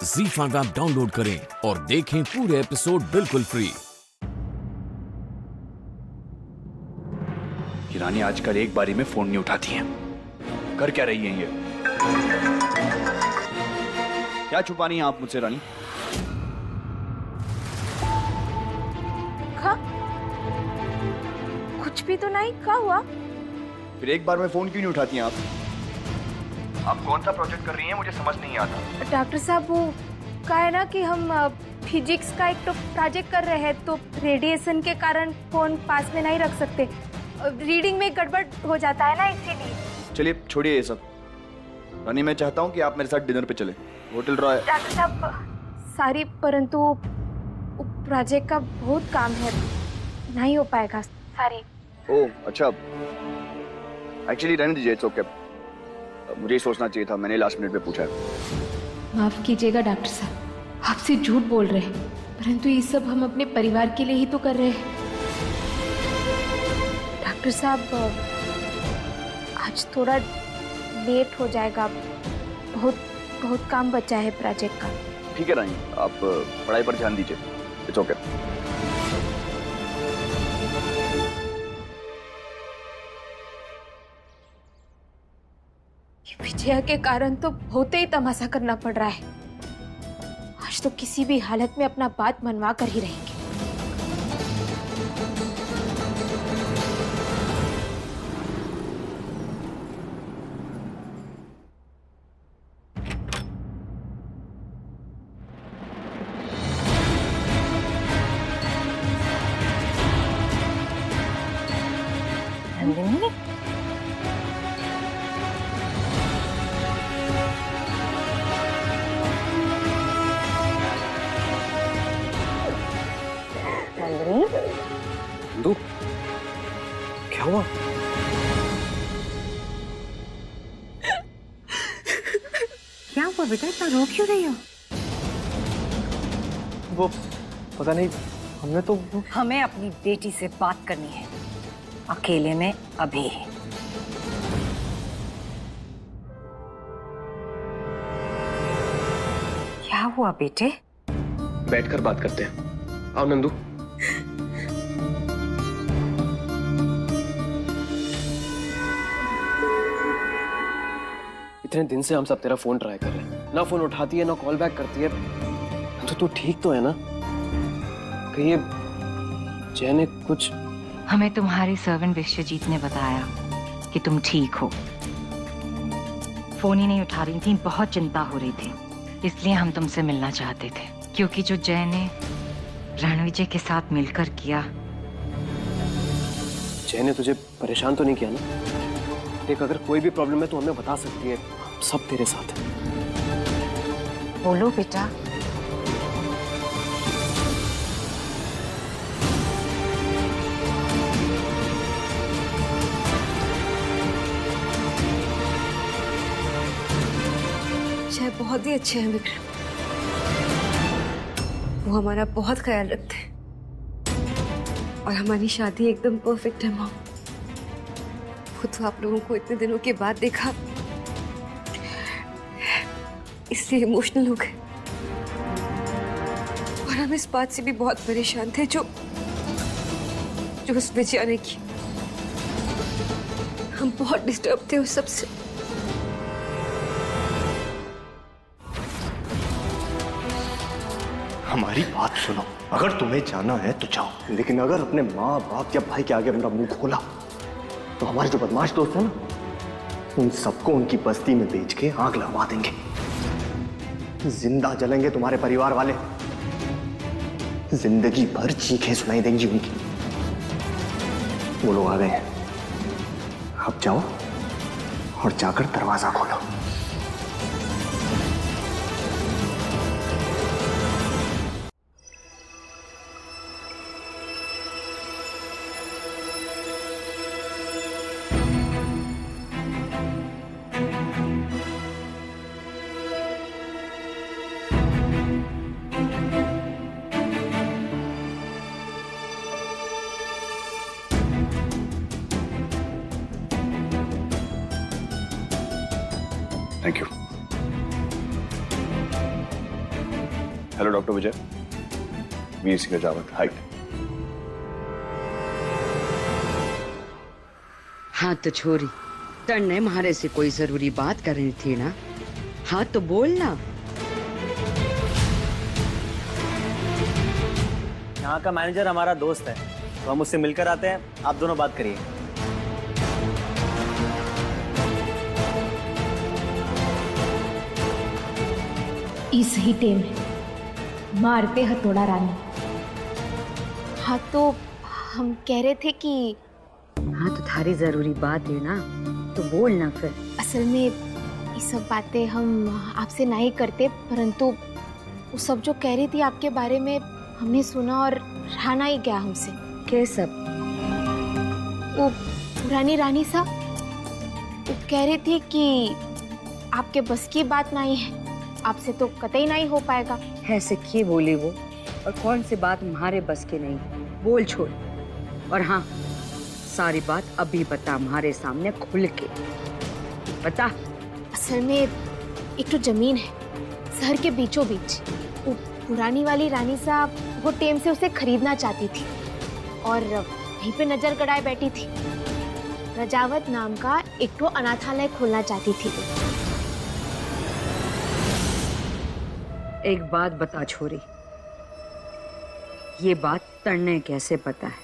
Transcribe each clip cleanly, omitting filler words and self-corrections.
ZEE5 app download करें और देखें पूरे एपिसोड बिल्कुल फ्री। कि रानी आजकल एक बारी में फोन नहीं उठाती हैं। कर क्या रही हैं ये? क्या छुपा रही हैं आप मुझसे रानी? कुछ भी तो नहीं। क्या हुआ? फिर एक बार में फोन क्यों नहीं उठाती हैं आप? आप कौन सा प्रोजेक्ट कर रही हैं मुझे समझ नहीं आता। डॉक्टर साहब, वो क्या है ना कि हम फिजिक्स का एक तो प्रोजेक्ट कर रहे हैं, तो रेडिएशन के कारण फोन पास में नहीं रख सकते। रीडिंग में गड़बड़ हो जाता है ना, इसीलिए। चलिए छोड़िए ये सब। रानी मैं चाहता हूँ कि आप मेरे साथ डिनर पे चले। होटल रॉय। डॉक्टर साहब सॉरी, परंतु प्रोजेक्ट का बहुत काम है, नहीं हो पाएगा। सॉरी। ओह अच्छा, एक्चुअली रहने दीजिए, इट्स ओके। मुझे ही सोचना चाहिए था, मैंने लास्ट मिनट पे पूछा है। माफ कीजिएगा डॉक्टर साहब, आपसे झूठ बोल रहे हैं, परंतु ये सब हम अपने परिवार के लिए ही तो कर रहे हैं। डॉक्टर साहब आज थोड़ा लेट हो जाएगा, बहुत काम बचा है प्रोजेक्ट का। ठीक है रानी, आप पढ़ाई पर ध्यान दीजिए, इट्स ओके। विजया के कारण तो बहुत ही तमाशा करना पड़ रहा है। आज तो किसी भी हालत में अपना बात मनवा कर ही रहेंगे। नंदू, क्या हुआ? क्या हुआ बेटा, इतना रो क्यों रही हो? वो पता नहीं, हमें अपनी बेटी से बात करनी है, अकेले में अभी। क्या हुआ बेटे? बैठकर बात करते हैं। आओ नंदू। इतने दिन से हम सब तेरा फोन ट्राई कर रहे हैं, ना फोन उठाती है ना कॉल बैक करती है। तो तू ठीक तो है ना? कहीं ये जय ने कुछ? हमें तुम्हारी सर्वेंट विश्वजीत ने बताया कि तुम ठीक हो। फोन ही नहीं उठा रही थी, बहुत चिंता हो रही थी, इसलिए हम तुमसे मिलना चाहते थे। क्योंकि जो जय ने रणविजय के साथ मिलकर किया। जय ने तुझे परेशान तो नहीं किया ना? देख, अगर कोई भी प्रॉब्लम है तो हमें बता सकती है, हम सब तेरे साथ हैं। बोलो बेटा। जय बहुत ही अच्छे हैं विक्रम, वो हमारा बहुत ख्याल रखते हैं और हमारी शादी एकदम परफेक्ट है। माँ, वो तो आप लोगों को इतने दिनों के बाद देखा, इसलिए इमोशनल हो गए। और हम इस बात से भी बहुत परेशान थे जो उस विजया ने की। हम बहुत डिस्टर्ब थे उस सबसे। हमारी बात सुनो, अगर तुम्हें जाना है तो जाओ, लेकिन अगर अपने माँ बाप या भाई के आगे अपना मुंह खोला तो हमारे जो बदमाश दोस्त हैं ना, उन सबको उनकी बस्ती में बेच के आग लगवा देंगे। जिंदा जलेंगे तुम्हारे परिवार वाले, जिंदगी भर चीखें सुनाई देंगी उनकी। वो लोग आ गए हैं, अब जाओ और जाकर दरवाजा खोलो। हेलो डॉक्टर विजय, वीर सिंह राजावत, हाइट। हाँ तो छोरी, तन्ने मारे से कोई जरूरी बात करनी थी ना? हाँ तो बोल ना। यहाँ का मैनेजर हमारा दोस्त है, तो हम उससे मिलकर आते हैं, आप दोनों बात करिए। इस ही टेम है मारते हथौड़ा रानी। हाँ तो हम कह रहे थे कि हाँ तो थारी जरूरी बात है ना, तो बोल ना फिर। असल में ये सब बातें हम आपसे नहीं करते, परंतु वो सब जो कह रही थी आपके बारे में हमने सुना और रहा नहीं गया हमसे। क्या सब? वो पुरानी रानी साहब वो कह रही थी कि आपके बस की बात नहीं है, आपसे तो कतई नहीं हो पाएगा। ऐसे की बोली वो, और कौन सी बात हमारे बस की नहीं? बोल छोड़। और हाँ, सारी बात अभी बता हमारे सामने खुल के बता। असल में एक तो जमीन है शहर के बीचों बीच, वो पुरानी वाली रानी साहब वो टेम से उसे खरीदना चाहती थी और वहीं पे नजर गड़ाए बैठी थी। रजावत नाम का एक तो अनाथालय खोलना चाहती थी। एक बात बता छोरी, ये बात तन्ने कैसे पता है?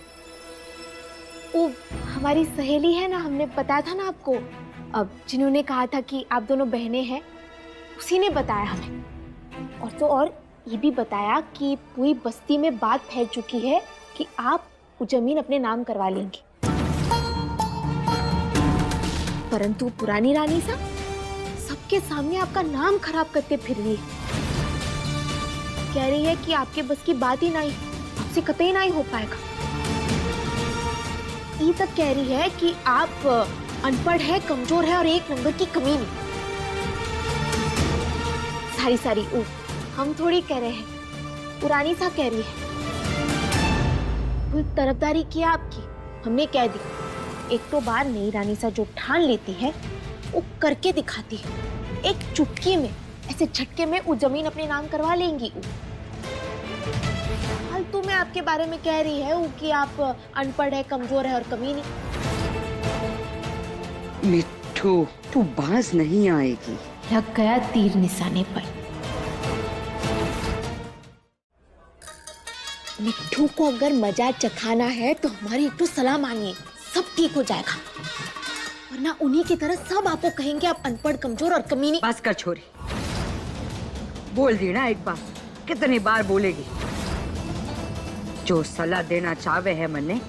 वो हमारी सहेली है ना, हमने बताया था ना आपको, अब जिन्होंने कहा था कि आप दोनों बहनें हैं, उसी ने बताया हमें। और तो और ये भी बताया कि पूरी बस्ती में बात फैल चुकी है कि आप वो जमीन अपने नाम करवा लेंगे। परंतु पुरानी रानी साहब सबके सामने आपका नाम खराब करते फिर रही है। कह रही है कि आपके बस की बात ही नहीं, आपसे कतई नहीं हो पाएगा। ये तक कह रही है कि आप अनपढ़ है, कमजोर है और एक नंबर की कमीनी। सारी हम थोड़ी कह रहे हैं, पुरानी सा कह रही है। कोई तरफदारी किया आपकी, हमने कह दी। एक तो बार नई रानी सा जो ठान लेती है वो करके दिखाती है। एक चुटकी में, ऐसे झटके में वो जमीन अपने नाम करवा लेंगी। फालतू में आपके बारे में कह रही है वो कि आप अनपढ़ है, कमजोर है और कमीनी। मिट्ठू, तू बाज नहीं आएगी। लग गया तीर निशाने पर। मिट्ठू को अगर मजा चखाना है तो हमारी एक तो सलाह मानिए, सब ठीक हो जाएगा। वरना उन्हीं की तरह सब आपको कहेंगे आप अनपढ़, कमजोर और कमीनी। बस कर छोरी, बोल दी ना एक बार, कितनी बार बोलेगी? जो सलाह देना चाहे है मन्ने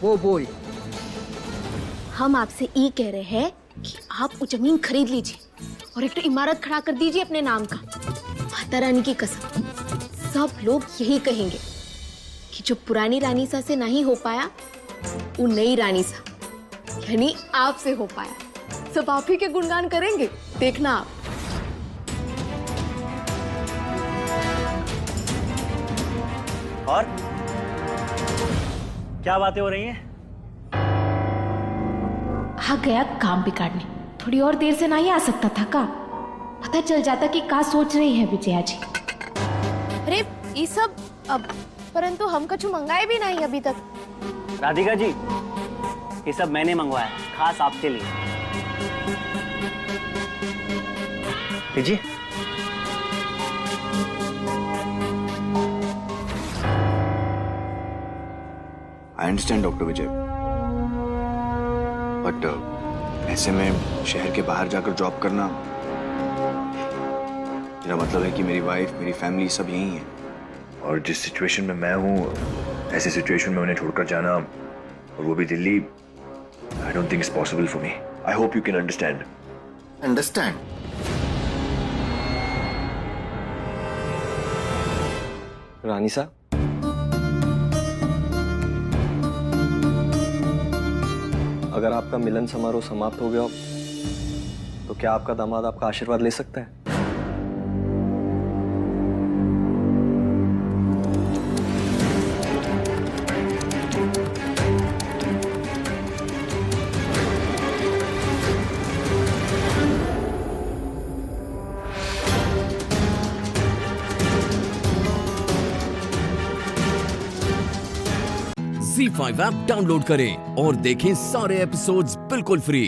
वो बोल। हम आपसे ये कह रहे हैं कि आप वो जमीन खरीद लीजिए और एक तो इमारत खड़ा कर दीजिए अपने नाम का। माता रानी की कसम, सब लोग यही कहेंगे कि जो पुरानी रानी सा से नहीं हो पाया वो नई रानी सा यानी आपसे हो पाया। सब आप ही के गुणगान करेंगे, देखना आप। और क्या बातें हो रही हैं? आ गया काम बिगाड़ने। थोड़ी और देर से नहीं आ सकता था का? पता चल जाता कि क्या सोच रही है विजया जी। अरे ये सब अब, परंतु हम कछु मंगाए भी नहीं अभी तक। राधिका जी, ये सब मैंने मंगवाया खास आपके लिए। लीजिए। I understand doctor Vijay, but ऐसे में शहर के बाहर जाकर जॉब करना, मेरा मतलब है कि मेरी वाइफ, मेरी फैमिली सब यही है। और जिस सिचुएशन में मैं हूँ, ऐसे सिचुएशन में उन्हें छोड़कर जाना, और वो भी Delhi, I don't think it's possible for me. I hope you can understand. Understand? रानी साहब, अगर आपका मिलन समारोह समाप्त हो गया तो क्या आपका दामाद आपका आशीर्वाद ले सकता है? ZEE5 ऐप डाउनलोड करें और देखें सारे एपिसोड्स बिल्कुल फ्री।